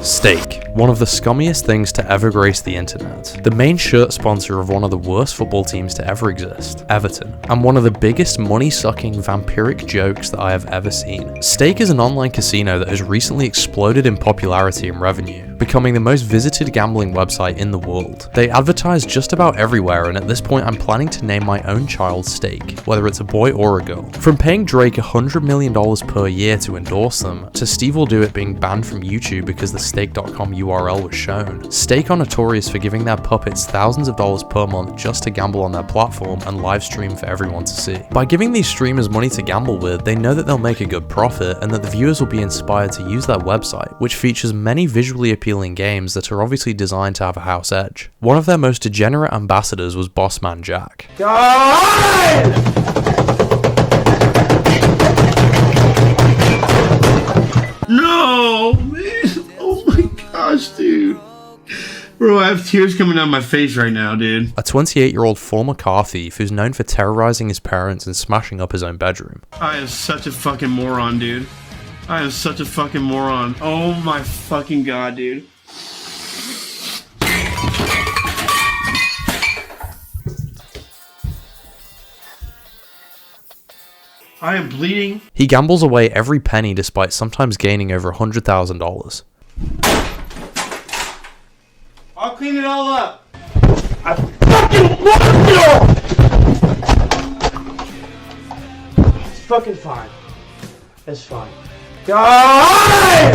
Stake, one of the scummiest things to ever grace the internet. The main shirt sponsor of one of the worst football teams to ever exist, Everton, and one of the biggest money-sucking vampiric jokes that I have ever seen. Stake is an online casino that has recently exploded in popularity and revenue, becoming the most visited gambling website in the world. They advertise just about everywhere, and at this point I'm planning to name my own child Stake, whether it's a boy or a girl. From paying Drake $100 million per year to endorse them, to Steve Will Do It being banned from YouTube because the Stake.com URL was shown, Stake are notorious for giving their puppets thousands of dollars per month just to gamble on their platform and live stream for everyone to see. By giving these streamers money to gamble with, they know that they'll make a good profit and that the viewers will be inspired to use their website, which features many visually appealing games that are obviously designed to have a house edge. One of their most degenerate ambassadors was Bossman Jack. No, man. Oh my gosh, dude. Bro, I have tears coming down my face right now, dude. A 28-year-old former car thief who's known for terrorizing his parents and smashing up his own bedroom. I am such a fucking moron, dude. I am such a fucking moron. Oh my fucking god, dude. I am bleeding. He gambles away every penny despite sometimes gaining over $100,000. I'll clean it all up. I fucking want you! It's fucking fine. It's fine. God!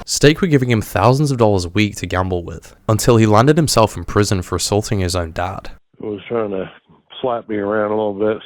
Stake were giving him thousands of dollars a week to gamble with, until he landed himself in prison for assaulting his own dad. I was trying to slap me around a little bit.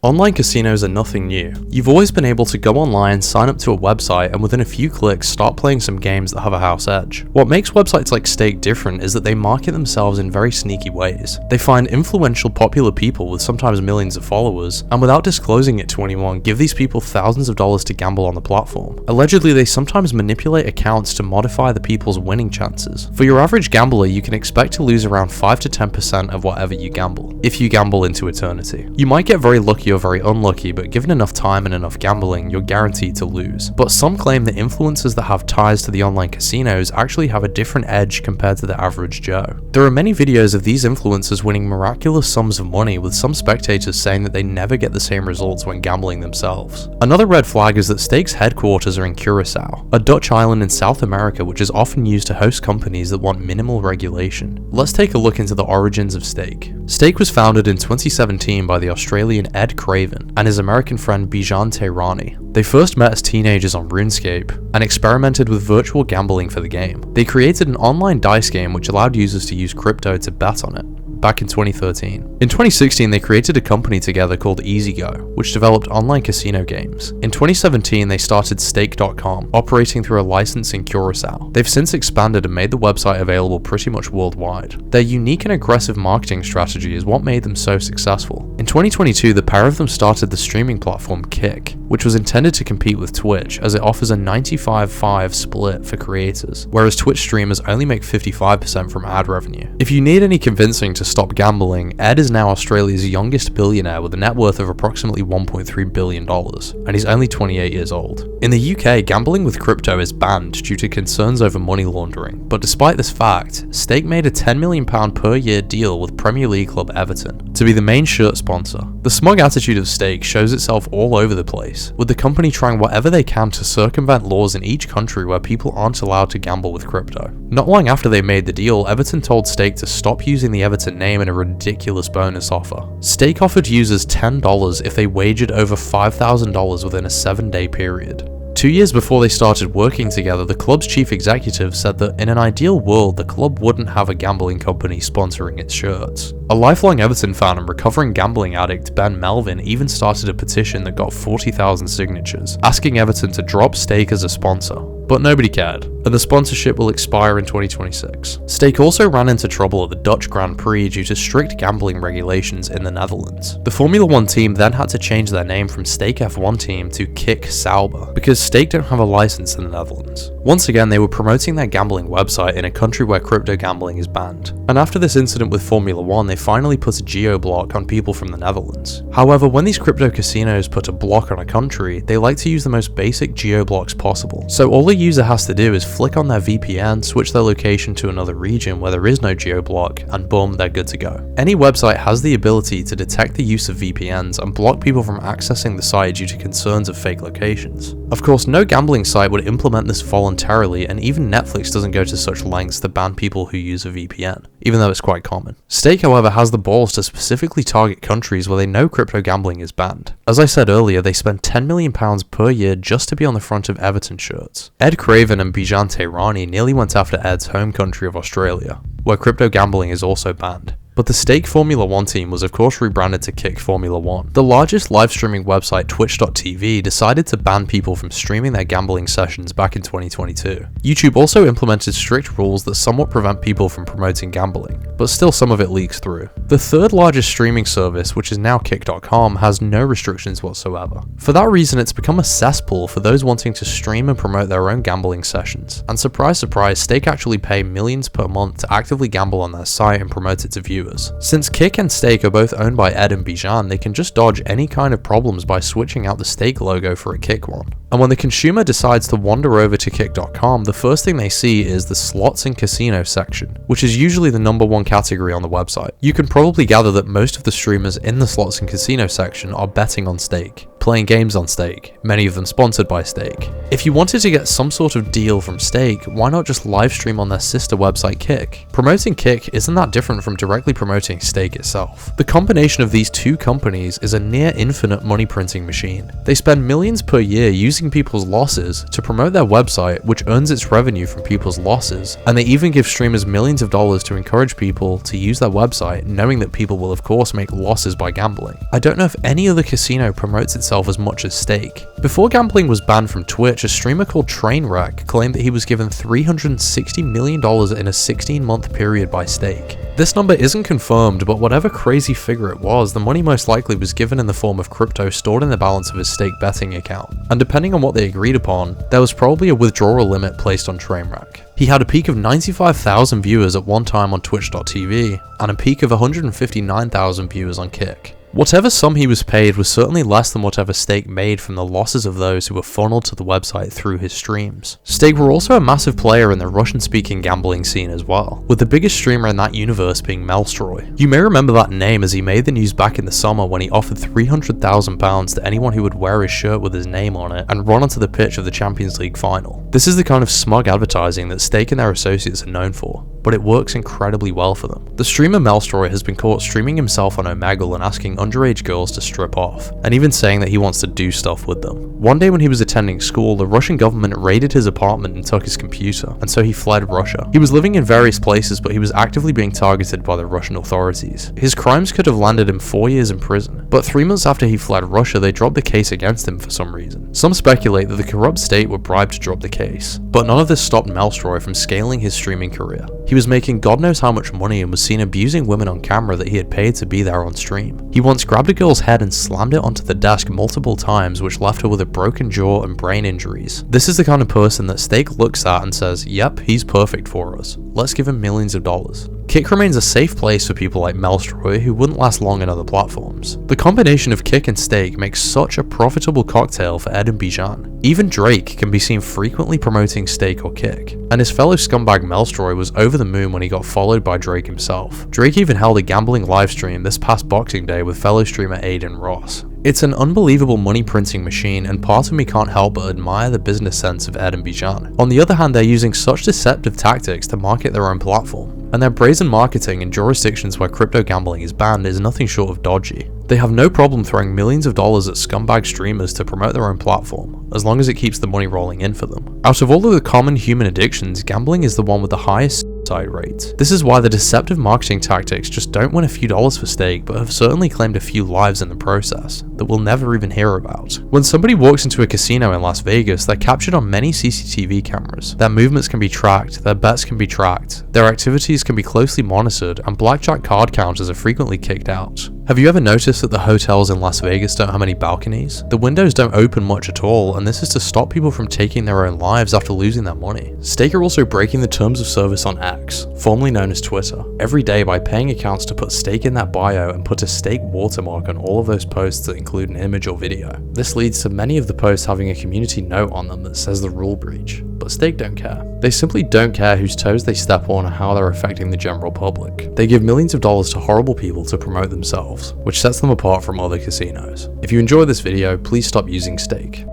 Online casinos are nothing new. You've always been able to go online, sign up to a website, and within a few clicks start playing some games that have a house edge. What makes websites like Stake different is that they market themselves in very sneaky ways. They find influential, popular people with sometimes millions of followers, and without disclosing it to anyone, give these people thousands of dollars to gamble on the platform. Allegedly, they sometimes manipulate accounts to modify the people's winning chances. For your average gambler, you can expect to lose around 5 to 10% of whatever you gamble, if you gamble into eternity. You might get very lucky or very unlucky, but given enough time and enough gambling, you're guaranteed to lose. But some claim that influencers that have ties to the online casinos actually have a different edge compared to the average Joe. There are many videos of these influencers winning miraculous sums of money, with some spectators saying that they never get the same results when gambling themselves. Another red flag is that Stake's headquarters are in Curacao, a Dutch island in South America which is often used to host companies that want minimal regulation. Let's take a look into the origins of Stake. Stake was founded in 2017 by the Australian Ed Craven and his American friend Bijan Tehrani. They first met as teenagers on RuneScape and experimented with virtual gambling for the game. They created an online dice game which allowed users to use crypto to bet on it, back in 2013. In 2016, they created a company together called EasyGo, which developed online casino games. In 2017, they started Stake.com, operating through a license in Curacao. They've since expanded and made the website available pretty much worldwide. Their unique and aggressive marketing strategy is what made them so successful. In 2022, the pair of them started the streaming platform Kick, which was intended to compete with Twitch, as it offers a 95-5 split for creators, whereas Twitch streamers only make 55% from ad revenue. If you need any convincing to stop gambling, Ed is now Australia's youngest billionaire with a net worth of approximately $1.3 billion, and he's only 28 years old. In the UK, gambling with crypto is banned due to concerns over money laundering, but despite this fact, Stake made a £10 million per year deal with Premier League club Everton to be the main shirt sponsor. The smug attitude of Stake shows itself all over the place, with the company trying whatever they can to circumvent laws in each country where people aren't allowed to gamble with crypto. Not long after they made the deal, Everton told Stake to stop using the Everton name in a ridiculous bonus offer. Stake offered users $10 if they wagered over $5,000 within a 7-day period. 2 years before they started working together, the club's chief executive said that in an ideal world, the club wouldn't have a gambling company sponsoring its shirts. A lifelong Everton fan and recovering gambling addict Ben Melvin even started a petition that got 40,000 signatures, asking Everton to drop Stake as a sponsor. but nobody cared, and the sponsorship will expire in 2026. Stake also ran into trouble at the Dutch Grand Prix due to strict gambling regulations in the Netherlands. The Formula 1 team then had to change their name from Stake F1 team to Kick Sauber, because Stake don't have a license in the Netherlands. Once again, they were promoting their gambling website in a country where crypto gambling is banned. And after this incident with Formula 1, they finally put a geo-block on people from the Netherlands. However, when these crypto casinos put a block on a country, they like to use the most basic geo-blocks possible. So all a user has to do is flick on their VPN, switch their location to another region where there is no geo-block, and boom, they're good to go. Any website has the ability to detect the use of VPNs and block people from accessing the site due to concerns of fake locations. Of course, no gambling site would implement this voluntarily, and even Netflix doesn't go to such lengths to ban people who use a VPN, even though it's quite common. Stake, however, has the balls to specifically target countries where they know crypto gambling is banned. As I said earlier, they spend £10 million per year just to be on the front of Everton shirts. Ed Craven and Bijan Tehrani nearly went after Ed's home country of Australia, where crypto gambling is also banned. But the Stake Formula 1 team was of course rebranded to Kick Formula 1. The largest live streaming website, Twitch.tv, decided to ban people from streaming their gambling sessions back in 2022. YouTube also implemented strict rules that somewhat prevent people from promoting gambling, but still some of it leaks through. The third largest streaming service, which is now Kick.com, has no restrictions whatsoever. For that reason, it's become a cesspool for those wanting to stream and promote their own gambling sessions. And surprise surprise, Stake actually pay millions per month to actively gamble on their site and promote it to viewers. Since Kick and Stake are both owned by Ed and Bijan, they can just dodge any kind of problems by switching out the Stake logo for a Kick one. And when the consumer decides to wander over to Kick.com, the first thing they see is the slots and casino section, which is usually the #1 category on the website. You can probably gather that most of the streamers in the slots and casino section are betting on Stake, playing games on Stake, many of them sponsored by Stake. If you wanted to get some sort of deal from Stake, why not just live stream on their sister website Kick? Promoting Kick isn't that different from directly promoting Stake itself. The combination of these two companies is a near infinite money printing machine. They spend millions per year using people's losses to promote their website, which earns its revenue from people's losses, and they even give streamers millions of dollars to encourage people to use their website, knowing that people will of course make losses by gambling. I don't know if any other casino promotes itself as much as Stake. Before gambling was banned from Twitch, a streamer called Trainwreck claimed that he was given $360 million in a 16-month period by Stake. This number isn't confirmed, but whatever crazy figure it was, the money most likely was given in the form of crypto stored in the balance of his Stake betting account. And depending on what they agreed upon, there was probably a withdrawal limit placed on Trainwreck. He had a peak of 95,000 viewers at one time on Twitch.tv, and a peak of 159,000 viewers on Kick. Whatever sum he was paid was certainly less than whatever Stake made from the losses of those who were funneled to the website through his streams. Stake were also a massive player in the Russian-speaking gambling scene as well, with the biggest streamer in that universe being Melstroy. You may remember that name as he made the news back in the summer when he offered £300,000 to anyone who would wear his shirt with his name on it and run onto the pitch of the Champions League final. This is the kind of smug advertising that Stake and their associates are known for, but it works incredibly well for them. The streamer Melstroy has been caught streaming himself on Omegle and asking underage girls to strip off, and even saying that he wants to do stuff with them. One day when he was attending school, the Russian government raided his apartment and took his computer, and so he fled Russia. He was living in various places, but he was actively being targeted by the Russian authorities. His crimes could have landed him 4 years in prison, but 3 months after he fled Russia, they dropped the case against him for some reason. Some speculate that the corrupt state were bribed to drop the case, but none of this stopped Melstroy from scaling his streaming career. He was making God knows how much money and was seen abusing women on camera that he had paid to be there on stream. He once grabbed a girl's head and slammed it onto the desk multiple times, which left her with a broken jaw and brain injuries. This is the kind of person that Stake looks at and says, yep, he's perfect for us. Let's give him millions of dollars. Kick remains a safe place for people like Melstroy who wouldn't last long in other platforms. The combination of Kick and Stake makes such a profitable cocktail for Ed and Bijan. Even Drake can be seen frequently promoting Stake or Kick, and his fellow scumbag Melstroy was over the moon when he got followed by Drake himself. Drake even held a gambling livestream this past Boxing Day with fellow streamer Aiden Ross. It's an unbelievable money printing machine, and part of me can't help but admire the business sense of Ed and Bijan. On the other hand, they're using such deceptive tactics to market their own platform, and their brazen marketing in jurisdictions where crypto gambling is banned is nothing short of dodgy. They have no problem throwing millions of dollars at scumbag streamers to promote their own platform, as long as it keeps the money rolling in for them. Out of all of the common human addictions, gambling is the one with the highest side rates. This is why the deceptive marketing tactics just don't win a few dollars for Stake, but have certainly claimed a few lives in the process that we'll never even hear about. When somebody walks into a casino in Las Vegas, they're captured on many CCTV cameras. Their movements can be tracked, their bets can be tracked, their activities can be closely monitored, and blackjack card counters are frequently kicked out. Have you ever noticed that the hotels in Las Vegas don't have any balconies? The windows don't open much at all, and this is to stop people from taking their own lives after losing their money. Stake are also breaking the terms of service on X, formerly known as Twitter, every day by paying accounts to put Stake in that bio and put a Stake watermark on all of those posts that include an image or video. This leads to many of the posts having a community note on them that says the rule breach, but Stake don't care. They simply don't care whose toes they step on or how they're affecting the general public. They give millions of dollars to horrible people to promote themselves, which sets them apart from other casinos. If you enjoyed this video, please stop using Stake.